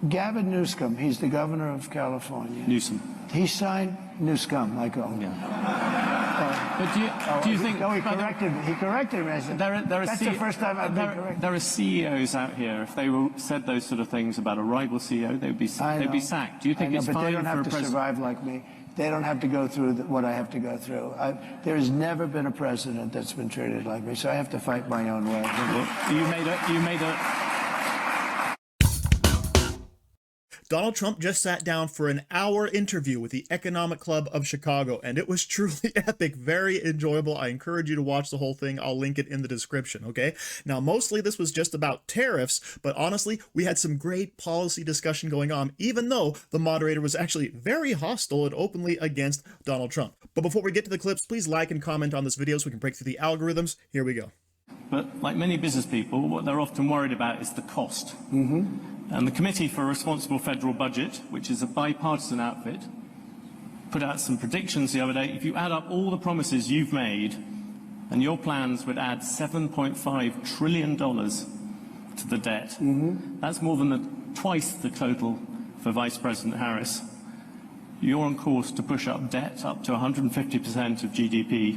Gavin Newsom, he's the governor of California. Newsom. He signed Newsom, I call him. Yeah. But do you think... No, he corrected me. I said, that's the first time I've been corrected. There are CEOs out here, if they said those sort of things about a rival CEO, they'd be sacked. Do you think it's fine for a president? But they don't have to survive like me. They don't have to go through what I have to go through. There has never been a president that's been treated like me, so I have to fight my own way. You made a... Donald Trump just sat down for an hour interview with the Economic Club of Chicago, and it was truly epic, very enjoyable. I encourage you to watch the whole thing. I'll link it in the description, okay? Now, mostly this was just about tariffs, but honestly, we had some great policy discussion going on, even though the moderator was actually very hostile and openly against Donald Trump. But before we get to the clips, please like and comment on this video so we can break through the algorithms. Here we go. But like many business people, what they're often worried about is the cost. And the Committee for a Responsible Federal Budget, which is a bipartisan outfit, put out some predictions the other day. If you add up all the promises you've made, and your plans would add $7.5 trillion to the debt. That's more than twice the total for Vice President Harris. You're on course to push up debt up to 150% of GDP.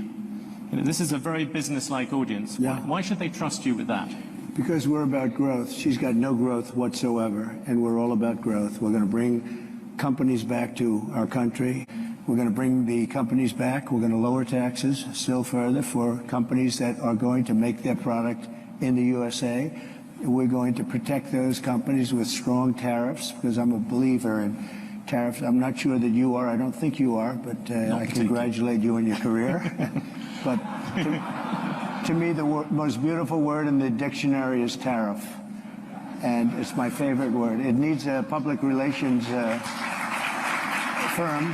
You know, this is a very business-like audience. Yeah. Why should they trust you with that? Because we're about growth. She's got no growth whatsoever, and we're all about growth. We're going to bring companies back to our country. We're going to bring the companies back. We're going to lower taxes still further for companies that are going to make their product in the USA. We're going to protect those companies with strong tariffs, because I'm a believer in tariffs. I'm not sure that you are. I don't think you are, but I congratulate you on your career. But to me, the most beautiful word in the dictionary is tariff, and it's my favorite word. It needs a public relations firm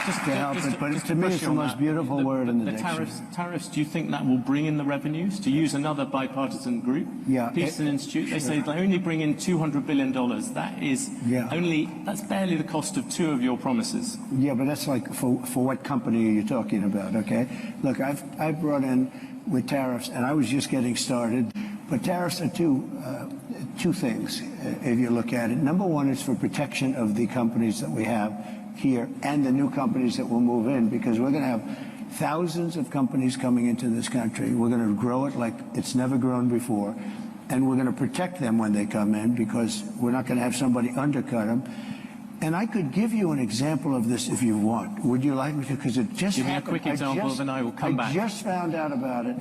to help it, but to me, it's the most beautiful word in the dictionary. Tariffs, do you think that will bring in the revenues? To use another bipartisan group, Peterson Institute, they say they only bring in $200 billion. That is that's barely the cost of 2 of your promises. Yeah, but that's like, for what company are you talking about, okay? Look, I've brought in with tariffs, and I was just getting started, but tariffs are two things, if you look at it. Number one is for protection of the companies that we have here and the new companies that will move in, because we're going to have thousands of companies coming into this country. We're going to grow it like it's never grown before, and we're going to protect them when they come in, because we're not going to have somebody undercut them. And I could give you an example of this if you want. Would you like me to? Because it just Give happened. me a quick example, then I will come back. I just found out about it.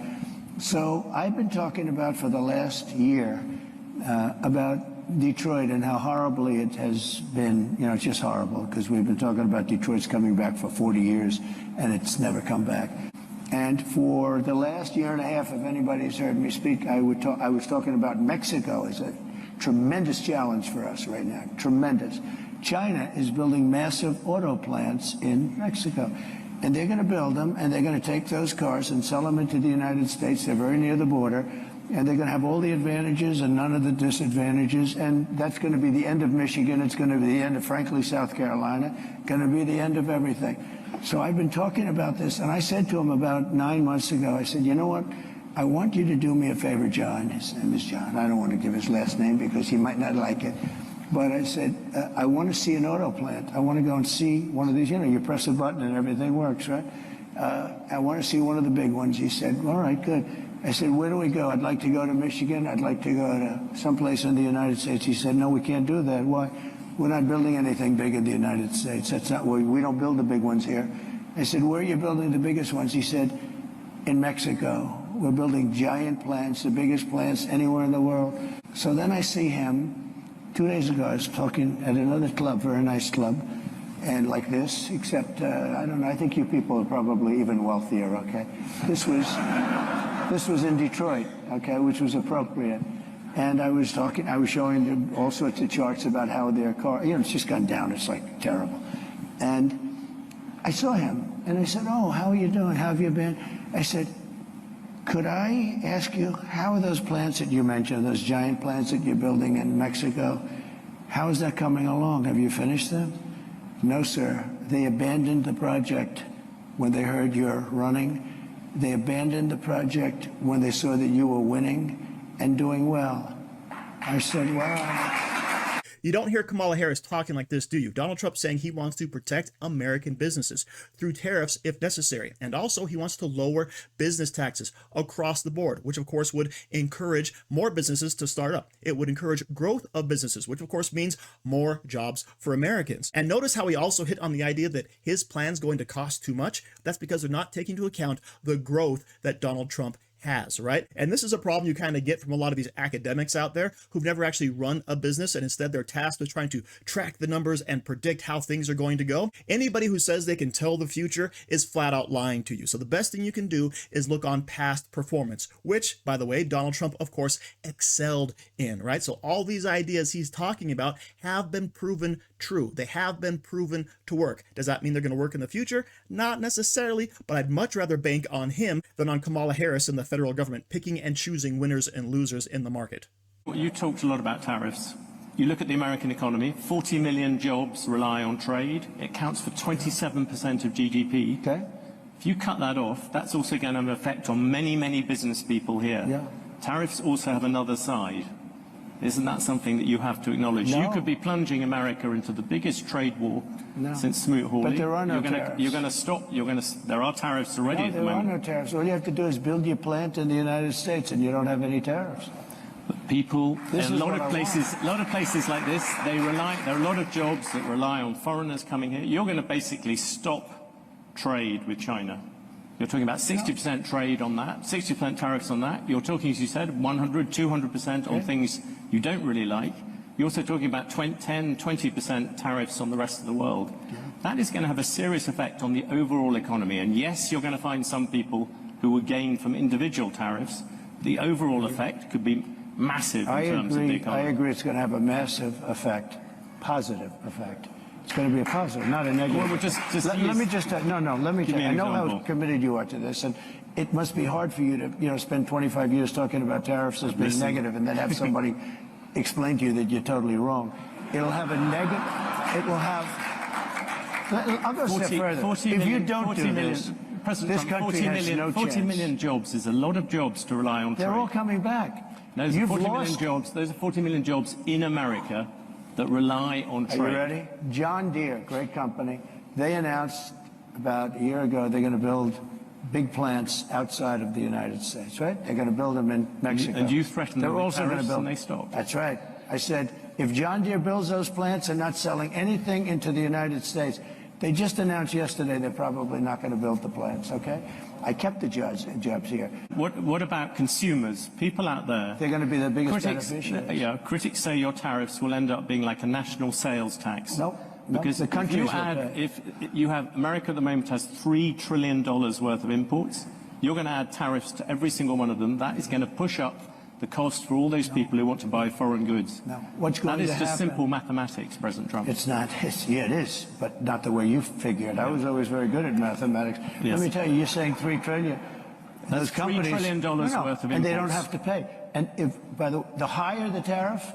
So I've been talking about for the last year about Detroit and how horribly it has been. You know, it's just horrible, because we've been talking about Detroit's coming back for 40 years, and it's never come back. And for the last year and a half, if anybody's heard me speak, I was talking about Mexico as a tremendous challenge for us right now. Tremendous. China is building massive auto plants in Mexico, and they're going to build them, and they're going to take those cars and sell them into the United States. They're very near the border, and they're going to have all the advantages and none of the disadvantages, and that's going to be the end of Michigan. It's going to be the end of, frankly, South Carolina, going to be the end of everything. So I've been talking about this, and I said to him about 9 months ago, I said, you know what? I want you to do me a favor, John. His name is John. I don't want to give his last name because he might not like it. But I said, I want to see an auto plant. I want to go and see one of these. You know, you press a button and everything works, right? I want to see one of the big ones. He said, all right, good. I said, where do we go? I'd like to go to Michigan. I'd like to go to someplace in the United States. He said, no, we can't do that. Why? We're not building anything big in the United States. That's not where we don't build the big ones here. I said, where are you building the biggest ones? He said, in Mexico. We're building giant plants, the biggest plants anywhere in the world. So then I see him. 2 days ago, I was talking at another club, very nice club, and like this, except, I don't know, I think you people are probably even wealthier, okay? This was in Detroit, okay, which was appropriate. And I was showing them all sorts of charts about how their car, you know, it's just gone down, it's like terrible. And I saw him, and I said, oh, how are you doing? How have you been? I said, could I ask you, how are those plants that you mentioned, those giant plants that you're building in Mexico, how is that coming along? Have you finished them? No, sir. They abandoned the project when they heard you're running. They abandoned the project when they saw that you were winning and doing well. I said, wow. You don't hear Kamala Harris talking like this, do you? Donald Trump saying he wants to protect American businesses through tariffs if necessary. And also he wants to lower business taxes across the board, which of course would encourage more businesses to start up. It would encourage growth of businesses, which of course means more jobs for Americans. And notice how he also hit on the idea that his plan's going to cost too much. That's because they're not taking into account the growth that Donald Trump has, right? And this is a problem you kind of get from a lot of these academics out there who've never actually run a business, and instead they're tasked with trying to track the numbers and predict how things are going to go. Anybody who says they can tell the future is flat out lying to you. So the best thing you can do is look on past performance, which, by the way, Donald Trump, of course, excelled in, right? So all these ideas he's talking about have been proven true. They have been proven to work. Does that mean they're going to work in the future? Not necessarily, but I'd much rather bank on him than on Kamala Harris and the federal government picking and choosing winners and losers in the market. Well, you talked a lot about tariffs. You look at the American economy, 40 million jobs rely on trade. It counts for 27% of GDP. Okay. If you cut that off, that's also going to have an effect on many, many business people here. Yeah. Tariffs also have another side. Isn't that something that you have to acknowledge? No. You could be plunging America into the biggest trade war since Smoot-Hawley. But there are no tariffs. You're going to stop. There are tariffs already at the moment. There are no tariffs. All you have to do is build your plant in the United States, and you don't have any tariffs. But people, This in is a lot what of I places, a lot of places like this, there are a lot of jobs that rely on foreigners coming here. You're going to basically stop trade with China. You're talking about 60% trade on that, 60% tariffs on that. You're talking, as you said, 100, 200% on things you don't really like. You're also talking about 10, 20% tariffs on the rest of the world. That is going to have a serious effect on the overall economy. And yes, you're going to find some people who will gain from individual tariffs. The overall effect could be massive in terms of the economy. I agree it's going to have a massive effect, positive effect. It's going to be a positive, not a negative. Well, let me just let me tell you. I know example. how committed you are to this, and it must be hard for you to spend 25 years talking about tariffs as being negative, and then have somebody explain to you that you're totally wrong. It'll have a negative. It will have. I'll go a step further. If you don't do this, this country has no chance. 40 million jobs is a lot of jobs to rely on trade. They're all coming back. Those are 40 million jobs. Those are 40 million jobs in America that rely on trade. Are you ready? John Deere, great company. They announced about a year ago they're going to build big plants outside of the United States, right? They're going to build them in Mexico. And you threatened them with tariffs and they stopped. That's right. I said, if John Deere builds those plants and not selling anything into the United States, they just announced yesterday they're probably not going to build the plants, okay? I kept the jobs here. What about consumers? People out there. They're going to be the biggest beneficiaries. Yeah, critics say your tariffs will end up being like a national sales tax. Nope. Because the countries if you have America at the moment has $3 trillion worth of imports, you're going to add tariffs to every single one of them. That is going to push up the cost for all those people who want to buy foreign goods. No. What's going to happen? That is just simple mathematics, President Trump. It's not. Yeah, it is, but not the way you figure it. I was always very good at mathematics. Yes. Let me tell you, you're saying $3 trillion. That's $3 trillion worth of imports. And they don't have to pay. And if the higher the tariff,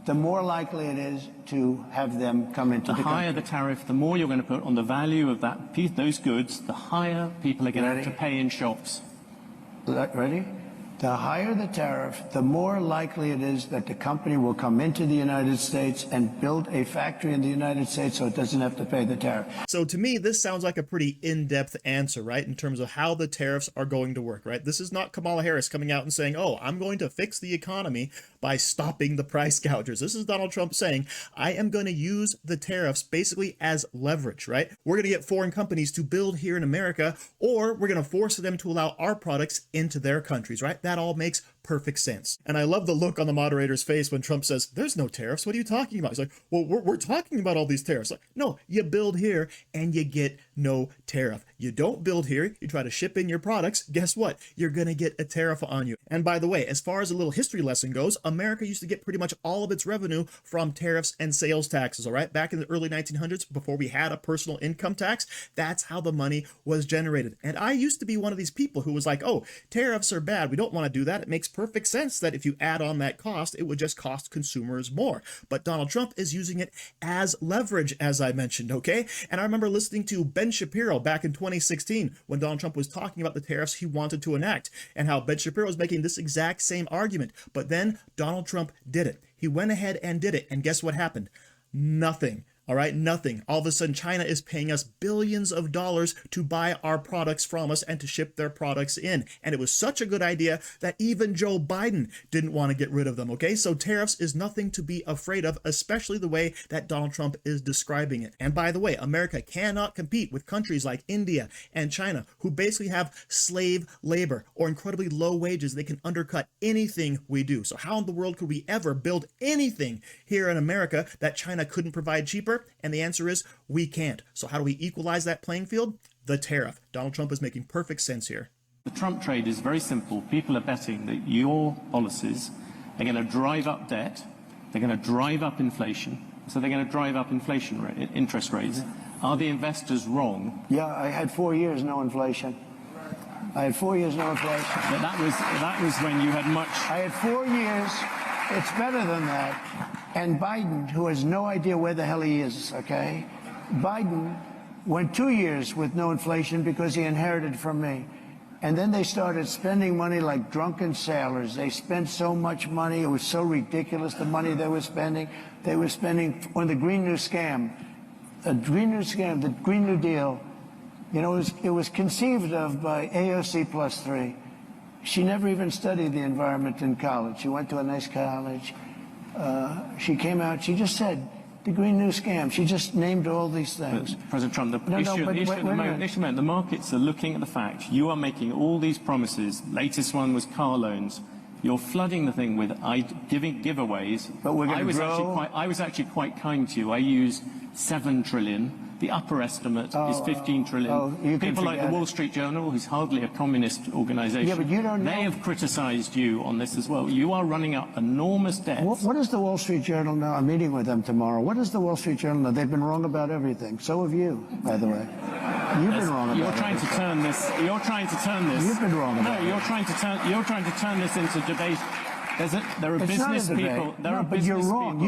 the more likely it is to have them come into the country. The higher the tariff, the more you're going to put on the value of that piece, those goods, the higher people are going to have to pay in shops. Ready? The higher the tariff, the more likely it is that the company will come into the United States and build a factory in the United States so it doesn't have to pay the tariff. So to me, this sounds like a pretty in-depth answer, right, in terms of how the tariffs are going to work, right? This is not Kamala Harris coming out and saying, oh, I'm going to fix the economy by stopping the price gougers. This is Donald Trump saying, I am going to use the tariffs basically as leverage, right? We're going to get foreign companies to build here in America, or we're going to force them to allow our products into their countries, right? That all makes perfect sense. And I love the look on the moderator's face when Trump says, there's no tariffs. What are you talking about? He's like, well, we're talking about all these tariffs. Like, no, you build here and you get no tariff. You don't build here, you try to ship in your products, guess what? You're going to get a tariff on you. And by the way, as far as a little history lesson goes, America used to get pretty much all of its revenue from tariffs and sales taxes, all right? Back in the early 1900s, before we had a personal income tax, that's how the money was generated. And I used to be one of these people who was like, oh, tariffs are bad. We don't want to do that. It makes perfect sense that if you add on that cost, it would just cost consumers more. But Donald Trump is using it as leverage, as I mentioned, okay? And I remember listening to Ben Shapiro back in 2016 when Donald Trump was talking about the tariffs he wanted to enact and how Ben Shapiro was making this exact same argument. But then Donald Trump did it. He went ahead and did it. And guess what happened? Nothing. All right, nothing. All of a sudden, China is paying us billions of dollars to buy our products from us and to ship their products in. And it was such a good idea that even Joe Biden didn't want to get rid of them, okay? So tariffs is nothing to be afraid of, especially the way that Donald Trump is describing it. And by the way, America cannot compete with countries like India and China, who basically have slave labor or incredibly low wages. They can undercut anything we do. So how in the world could we ever build anything here in America that China couldn't provide cheaper? And the answer is we can't. So how do we equalize that playing field? The tariff. Donald Trump is making perfect sense here. The Trump trade is very simple. People are betting that your policies are going to drive up debt, they're going to drive up inflation, so they're going to drive up interest rates. Are the investors wrong? Yeah, I had 4 years no inflation. I had 4 years no inflation. But that was when you had much. I had 4 years. It's better than that. And Biden, who has no idea where the hell he is, okay? Biden went 2 years with no inflation because he inherited from me. And then they started spending money like drunken sailors. They spent so much money. It was so ridiculous, the money they were spending. They were spending on the Green New Scam. The Green New Scam, the Green New Deal, you know, it was conceived of by AOC +3. She never even studied the environment in college. She went to a nice college. She came out, she just said, the Green New Scam. She just named all these things. But President Trump, the issue the markets are looking at the fact you are making all these promises. Latest one was car loans. You're flooding the thing with giving giveaways. But we're going to grow. I was actually quite kind to you. I used 7 trillion. The upper estimate is 15 trillion. People like the Wall Street Journal, who's hardly a communist organization, yeah, but you don't know. They have criticized you on this as well. You are running up enormous debts. What does the Wall Street Journal know? I'm meeting with them tomorrow. What does the Wall Street Journal know? They've been wrong about everything. So have you, by the way. You've been wrong about You're trying to turn this. You're trying to turn this. You've been wrong about No, you're trying to turn this into debate. There are business people. There are but business you're wrong. people.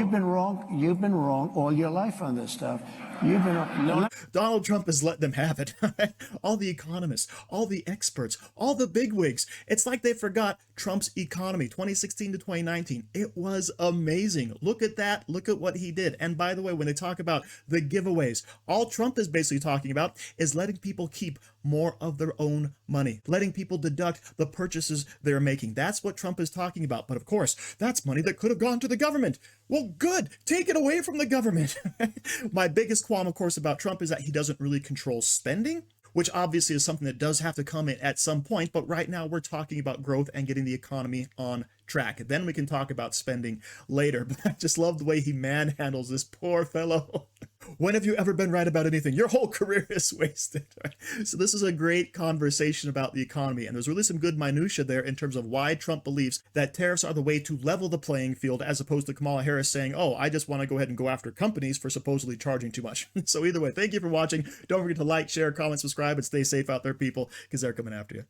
You've been wrong all your life on this stuff. You've been wrong. No, Donald Trump has let them have it. All the economists, all the experts, all the bigwigs. It's like they forgot Trump's economy, 2016 to 2019. It was amazing. Look at that. Look at what he did. And by the way, when they talk about the giveaways, all Trump is basically talking about is letting people keep more of their own money, letting people deduct the purchases they're making. That's what Trump is talking about. But of course, that's money that could have gone to the government. Well, good. Take it away from the government. My biggest qualm, of course, about Trump is that he doesn't really control spending, which obviously is something that does have to come in at some point. But right now we're talking about growth and getting the economy on track. Then we can talk about spending later. But I just love the way he manhandles this poor fellow. When have you ever been right about anything? Your whole career is wasted. Right? So this is a great conversation about the economy. And there's really some good minutia there in terms of why Trump believes that tariffs are the way to level the playing field, as opposed to Kamala Harris saying, oh, I just want to go ahead and go after companies for supposedly charging too much. So either way, thank you for watching. Don't forget to like, share, comment, subscribe, and stay safe out there, people, because they're coming after you.